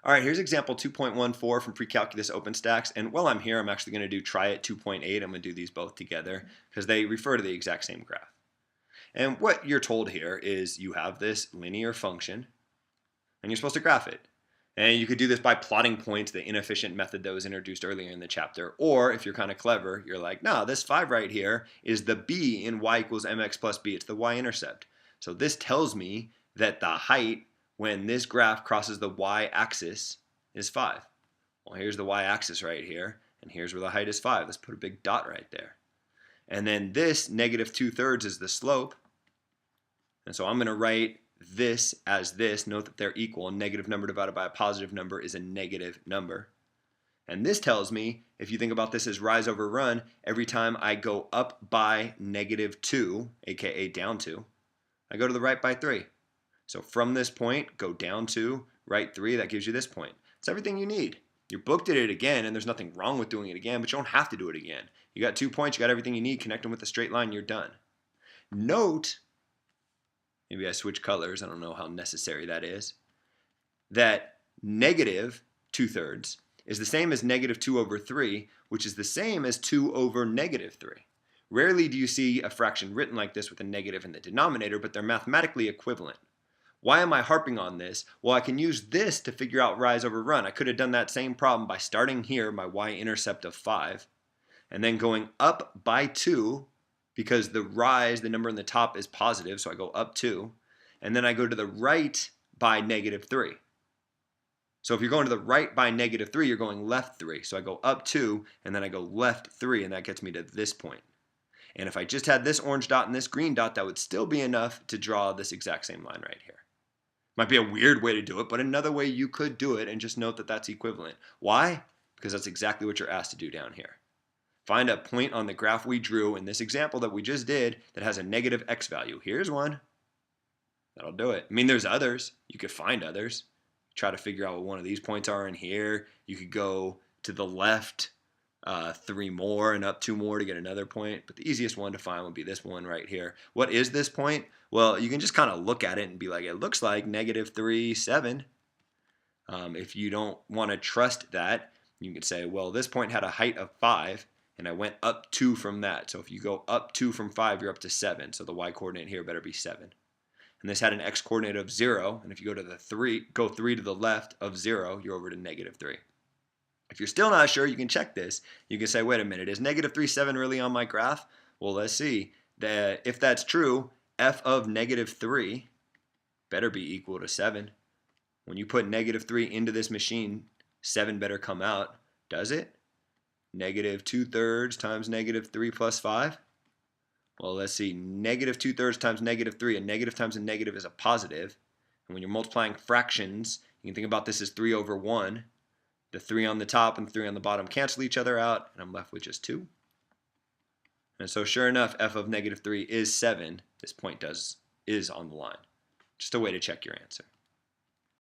All right, here's example 2.14 from PreCalculus OpenStax. And while I'm here, I'm actually going to do try it 2.8. I'm going to do these both together because they refer to the exact same graph. And what you're told here is you have this linear function and you're supposed to graph it. And you could do this by plotting points, the inefficient method that was introduced earlier in the chapter. Or if you're kind of clever, you're like, no, this 5 right here is the b in y equals mx plus b. It's the y-intercept. So this tells me that the height when this graph crosses the y-axis is 5. Well, here's the y-axis right here, and here's where the height is 5. Let's put a big dot right there. And then this negative 2/3 is the slope. And so I'm going to write this as this. Note that they're equal. A negative number divided by a positive number is a negative number. And this tells me, if you think about this as rise over run, every time I go up by -2, aka down 2, I go to the right by 3. So from this point, go down 2, right 3, that gives you this point. It's everything you need. Your book did it again, and there's nothing wrong with doing it again, but you don't have to do it again. You got 2 points, you got everything you need, connect them with a straight line, you're done. Note, maybe I switch colors, I don't know how necessary that is, that negative 2/3 is the same as negative 2/3, which is the same as 2 over -3. Rarely do you see a fraction written like this with a negative in the denominator, but they're mathematically equivalent. Why am I harping on this? Well, I can use this to figure out rise over run. I could have done that same problem by starting here, my y-intercept of 5, and then going up by 2, because the rise, the number in the top is positive, so I go up 2, and then I go to the right by -3. So if you're going to the right by -3, you're going left 3. So I go up 2, and then I go left 3, and that gets me to this point. And if I just had this orange dot and this green dot, that would still be enough to draw this exact same line right here. Might be a weird way to do it, but another way you could do it, and just note that that's equivalent. Why? Because that's exactly what you're asked to do down here. Find a point on the graph we drew in this example that we just did that has a negative x value. Here's one. That'll do it. I mean, there's others. You could find others. Try to figure out what one of these points are in here. You could go to the left 3 more and up 2 more to get another point. But the easiest one to find would be this one right here. What is this point? Well, you can just kind of look at it and be like, it looks like -3, 7. If you don't want to trust that, you could say, well, this point had a height of 5, and I went up 2 from that. So if you go up 2 from 5, you're up to 7. So the y-coordinate here better be 7. And this had an x-coordinate of 0, and if you go to the 3 to the left of 0, you're over to -3. If you're still not sure, you can check this. You can say, wait a minute, is -3, 7 really on my graph? Well, let's see. If that's true, f of -3 better be equal to 7. When you put -3 into this machine, 7 better come out. Does it? -2/3 times -3 plus 5? Well, let's see. -2/3 times -3. A negative times a negative is a positive. And when you're multiplying fractions, you can think about this as 3 over 1. The 3 on the top and 3 on the bottom cancel each other out, and I'm left with just 2. And so sure enough, f of -3 is 7. This point is on the line. Just a way to check your answer.